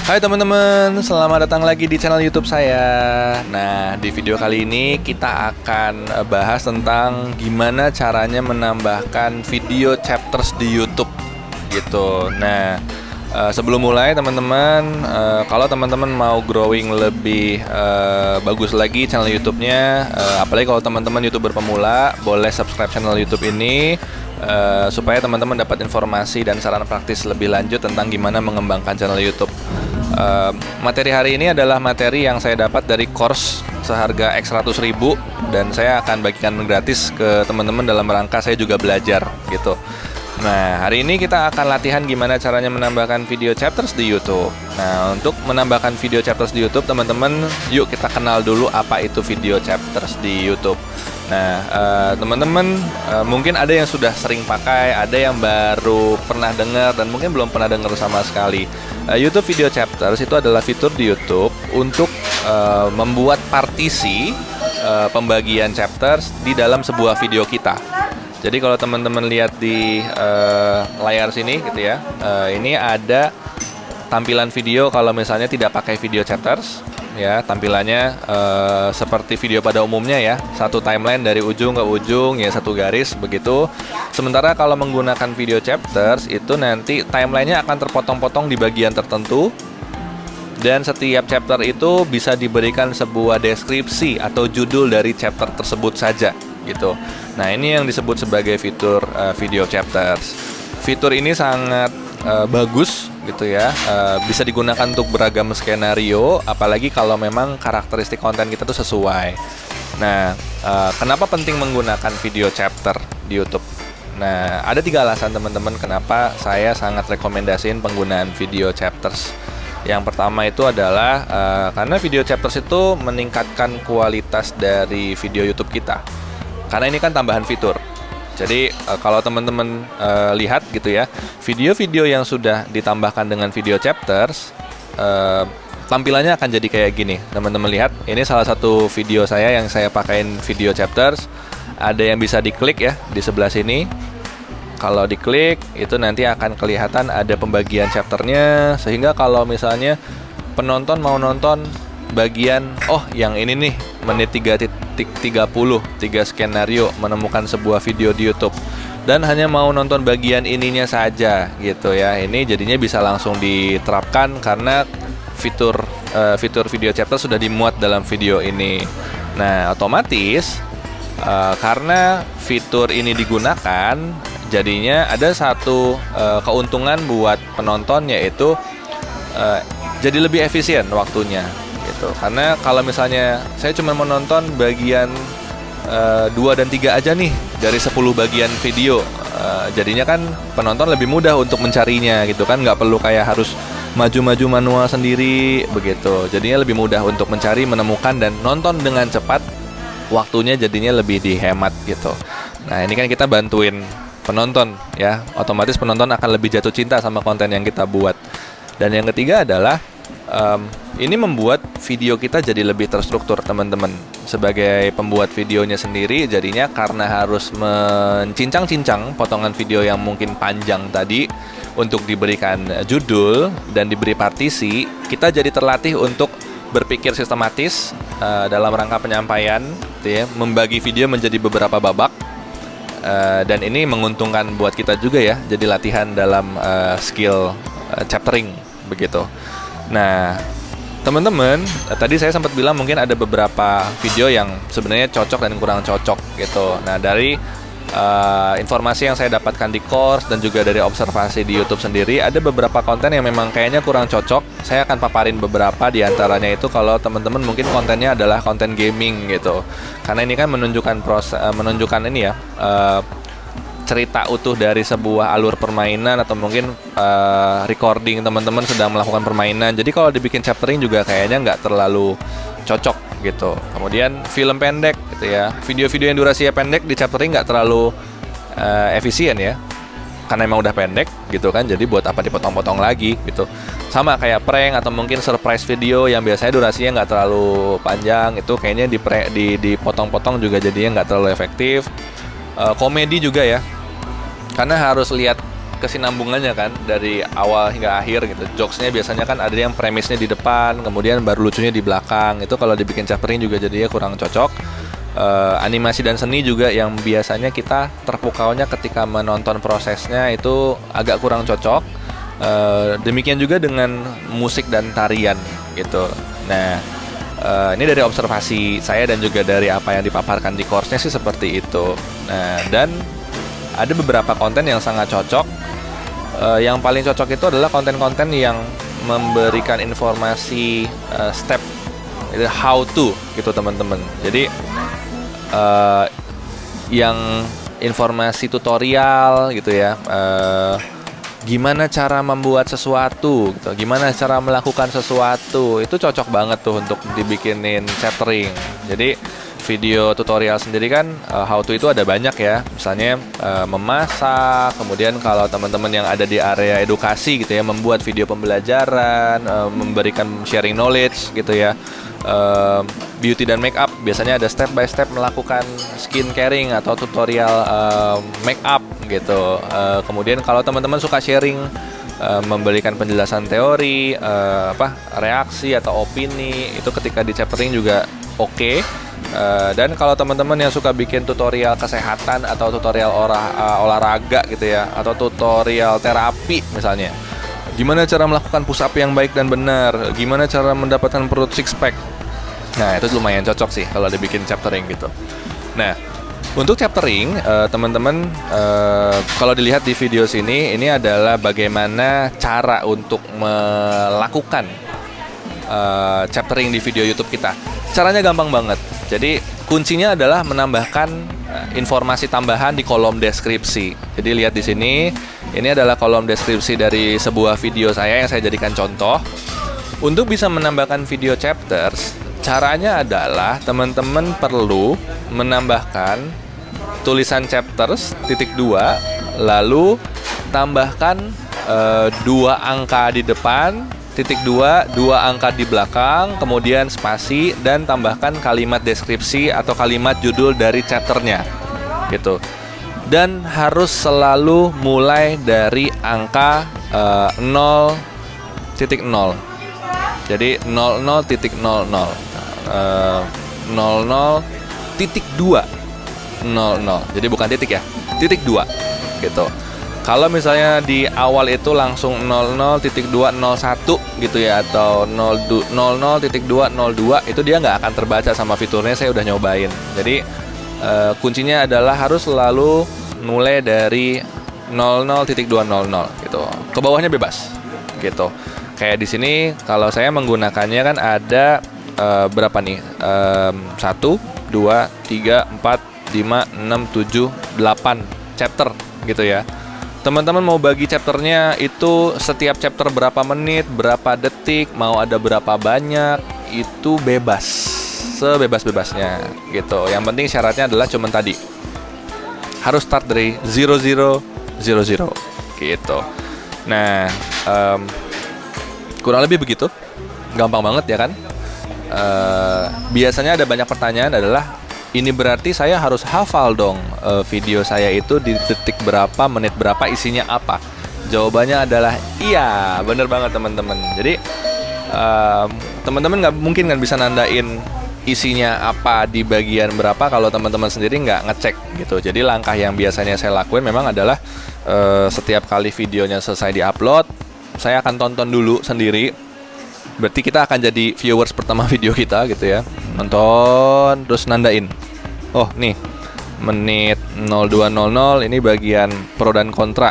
Hai teman-teman, selamat datang lagi di channel YouTube saya. Nah, di video kali ini kita akan bahas tentang gimana caranya menambahkan video chapters di YouTube gitu. Nah, sebelum mulai teman-teman, kalau teman-teman mau growing lebih bagus lagi channel YouTube-nya, apalagi kalau teman-teman YouTuber pemula, boleh subscribe channel YouTube ini. Supaya teman-teman dapat informasi dan saran praktis lebih lanjut tentang gimana mengembangkan channel YouTube. Materi hari ini adalah materi yang saya dapat dari course seharga X100.000 dan saya akan bagikan gratis ke teman-teman dalam rangka saya juga belajar gitu. Nah, hari ini kita akan latihan gimana caranya menambahkan video chapters di YouTube. Nah, untuk menambahkan video chapters di YouTube, teman-teman, yuk kita kenal dulu apa itu video chapters di YouTube. Nah, teman-teman mungkin ada yang sudah sering pakai, ada yang baru pernah dengar dan mungkin belum pernah dengar sama sekali. YouTube Video Chapters itu adalah fitur di YouTube untuk membuat partisi pembagian chapters di dalam sebuah video kita. Jadi kalau teman-teman lihat di layar sini gitu ya, ini ada tampilan video kalau misalnya tidak pakai video chapters. Ya, tampilannya seperti video pada umumnya ya, satu timeline dari ujung ke ujung ya, satu garis begitu. Sementara kalau menggunakan video chapters itu nanti timelinenya akan terpotong-potong di bagian tertentu, dan setiap chapter itu bisa diberikan sebuah deskripsi atau judul dari chapter tersebut saja gitu. Nah, ini yang disebut sebagai fitur video chapters. Fitur ini sangat bagus gitu ya, bisa digunakan untuk beragam skenario, apalagi kalau memang karakteristik konten kita tuh sesuai. Nah, kenapa penting menggunakan video chapter di YouTube? Nah, ada 3 alasan teman-teman kenapa saya sangat rekomendasiin penggunaan video chapters. Yang pertama itu adalah karena video chapters itu meningkatkan kualitas dari video YouTube kita. Karena ini kan tambahan fitur. Jadi kalau teman-teman lihat gitu ya, video-video yang sudah ditambahkan dengan video chapters, tampilannya akan jadi kayak gini. Teman-teman lihat, ini salah satu video saya yang saya pakaiin video chapters. Ada yang bisa diklik ya di sebelah sini. Kalau diklik itu nanti akan kelihatan ada pembagian chapternya, sehingga kalau misalnya penonton mau nonton bagian, oh yang ini nih menit 3:30, 3 skenario menemukan sebuah video di YouTube, dan hanya mau nonton bagian ininya saja gitu ya. Ini jadinya bisa langsung diterapkan karena fitur video chapter sudah dimuat dalam video ini. Nah, otomatis karena fitur ini digunakan, jadinya ada satu keuntungan buat penonton, yaitu jadi lebih efisien waktunya gitu. Karena kalau misalnya saya cuma menonton bagian 2 dan 3 aja nih dari 10 bagian video, jadinya kan penonton lebih mudah untuk mencarinya gitu kan, nggak perlu kayak harus maju-maju manual sendiri begitu. Jadinya lebih mudah untuk mencari, menemukan, dan nonton dengan cepat, waktunya jadinya lebih dihemat gitu. Nah, ini kan kita bantuin penonton ya, otomatis penonton akan lebih jatuh cinta sama konten yang kita buat. Dan yang ketiga adalah ini membuat video kita jadi lebih terstruktur, teman-teman. Sebagai pembuat videonya sendiri, jadinya karena harus mencincang-cincang potongan video yang mungkin panjang tadi untuk diberikan judul dan diberi partisi, kita jadi terlatih untuk berpikir sistematis dalam rangka penyampaian gitu ya, membagi video menjadi beberapa babak, dan ini menguntungkan buat kita juga ya, jadi latihan dalam skill chaptering begitu. Nah, teman-teman, tadi saya sempat bilang mungkin ada beberapa video yang sebenarnya cocok dan kurang cocok gitu. Nah, dari informasi yang saya dapatkan di course dan juga dari observasi di YouTube sendiri, ada beberapa konten yang memang kayaknya kurang cocok. Saya akan paparin beberapa di antaranya itu kalau teman-teman mungkin kontennya adalah konten gaming gitu. Karena ini kan menunjukkan ini ya, cerita utuh dari sebuah alur permainan, atau mungkin recording teman-teman sedang melakukan permainan. Jadi kalau dibikin chaptering juga kayaknya nggak terlalu cocok gitu. Kemudian film pendek gitu ya, video-video yang durasinya pendek di chaptering nggak terlalu efisien ya, karena emang udah pendek gitu kan. Jadi buat apa dipotong-potong lagi gitu. Sama kayak prank atau mungkin surprise video yang biasanya durasinya nggak terlalu panjang, itu kayaknya dipotong-potong juga jadinya nggak terlalu efektif. Komedi juga ya, karena harus lihat kesinambungannya kan dari awal hingga akhir gitu. Jokesnya biasanya kan ada yang premisnya di depan, kemudian baru lucunya di belakang. Itu kalau dibikin chaptering juga jadinya kurang cocok. Animasi dan seni juga yang biasanya kita terpukaunya ketika menonton prosesnya itu agak kurang cocok. Demikian juga dengan musik dan tarian gitu. Nah, ini dari observasi saya dan juga dari apa yang dipaparkan di course-nya sih seperti itu. Nah, dan ada beberapa konten yang sangat cocok. Yang paling cocok itu adalah konten-konten yang memberikan informasi step, itu how to gitu teman-teman. Jadi yang informasi tutorial gitu ya, gimana cara membuat sesuatu gitu, gimana cara melakukan sesuatu, itu cocok banget tuh untuk dibikinin chaptering. Jadi video tutorial sendiri kan how to itu ada banyak ya, misalnya memasak, kemudian kalau teman-teman yang ada di area edukasi gitu ya, membuat video pembelajaran, memberikan sharing knowledge gitu ya. Beauty dan make up biasanya ada step by step melakukan skin caring atau tutorial make up gitu. Kemudian kalau teman-teman suka sharing, memberikan penjelasan teori, reaksi atau opini, itu ketika di chaptering juga oke. Dan kalau teman-teman yang suka bikin tutorial kesehatan atau tutorial olahraga gitu ya, atau tutorial terapi misalnya, gimana cara melakukan push up yang baik dan benar, gimana cara mendapatkan perut six pack, nah itu lumayan cocok sih kalau dibikin chaptering gitu. Nah, untuk chaptering, teman-teman, kalau dilihat di video sini, ini adalah bagaimana cara untuk melakukan chaptering di video YouTube kita. Caranya gampang banget. Jadi kuncinya adalah menambahkan informasi tambahan di kolom deskripsi. Jadi lihat di sini, ini adalah kolom deskripsi dari sebuah video saya yang saya jadikan contoh. Untuk bisa menambahkan video chapters, caranya adalah teman-teman perlu menambahkan tulisan chapters (2), lalu tambahkan 2 angka di depan, (2), 2 angka di belakang, kemudian spasi, dan tambahkan kalimat deskripsi atau kalimat judul dari chapternya gitu. Dan harus selalu mulai dari angka 0.0. Jadi 00.00 00.2. Jadi bukan titik ya, titik 2 gitu. Kalau misalnya di awal itu langsung 00.201 gitu ya, atau 00.202, itu dia nggak akan terbaca sama fiturnya. Saya udah nyobain. Jadi kuncinya adalah harus selalu mulai dari 00.200 gitu. Ke bawahnya bebas gitu. Kayak di sini kalau saya menggunakannya kan ada berapa nih? 1, 2, 3, 4, 5, 6, 7, 8 chapter gitu ya. Teman-teman mau bagi chapternya itu setiap chapter berapa menit, berapa detik, mau ada berapa banyak, itu bebas, sebebas-bebasnya gitu. Yang penting syaratnya adalah cuman tadi, harus start dari 0000 gitu. Nah, kurang lebih begitu, gampang banget ya kan. Biasanya ada banyak pertanyaan adalah, ini berarti saya harus hafal dong video saya itu di detik berapa, menit berapa, isinya apa? Jawabannya adalah iya, bener banget teman-teman. Jadi teman-teman nggak mungkin kan bisa nandain isinya apa di bagian berapa kalau teman-teman sendiri nggak ngecek gitu. Jadi langkah yang biasanya saya lakuin memang adalah setiap kali videonya selesai diupload, saya akan tonton dulu sendiri. Berarti kita akan jadi viewers pertama video kita gitu ya. Nonton terus nandain. Oh nih, menit 02.00 ini bagian pro dan kontra.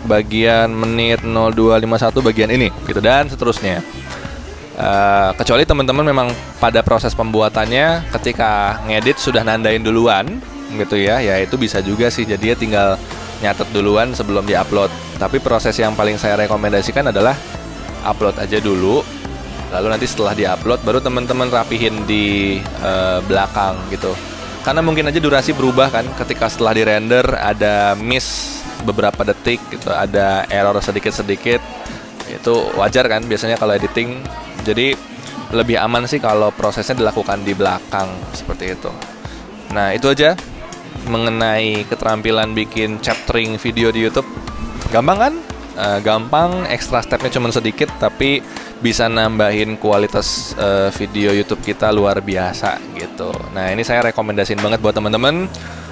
Bagian menit 02.51 bagian ini gitu, dan seterusnya. Kecuali teman-teman memang pada proses pembuatannya ketika ngedit sudah nandain duluan gitu ya, ya itu bisa juga sih, jadinya tinggal nyatet duluan sebelum diupload. Tapi proses yang paling saya rekomendasikan adalah upload aja dulu, lalu nanti setelah diupload baru teman-teman rapihin di belakang gitu. Karena mungkin aja durasi berubah kan, ketika setelah di render ada miss beberapa detik gitu, ada error sedikit-sedikit, itu wajar kan biasanya kalau editing. Jadi lebih aman sih kalau prosesnya dilakukan di belakang seperti itu. Nah itu aja mengenai keterampilan bikin chaptering video di YouTube. Gampang kan? Gampang, extra stepnya cuma sedikit, tapi bisa nambahin kualitas video YouTube kita luar biasa gitu. Nah, ini saya rekomendasiin banget buat teman-teman.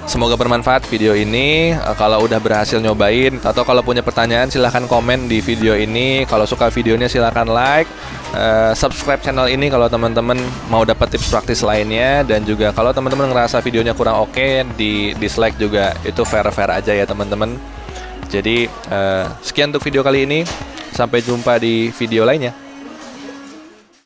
Semoga bermanfaat video ini. Kalau udah berhasil nyobain atau kalau punya pertanyaan silahkan komen di video ini. Kalau suka videonya silahkan like, subscribe channel ini kalau teman-teman mau dapat tips praktis lainnya. Dan juga kalau teman-teman ngerasa videonya kurang oke, di dislike juga, itu fair-fair aja ya teman-teman. Jadi sekian untuk video kali ini. Sampai jumpa di video lainnya.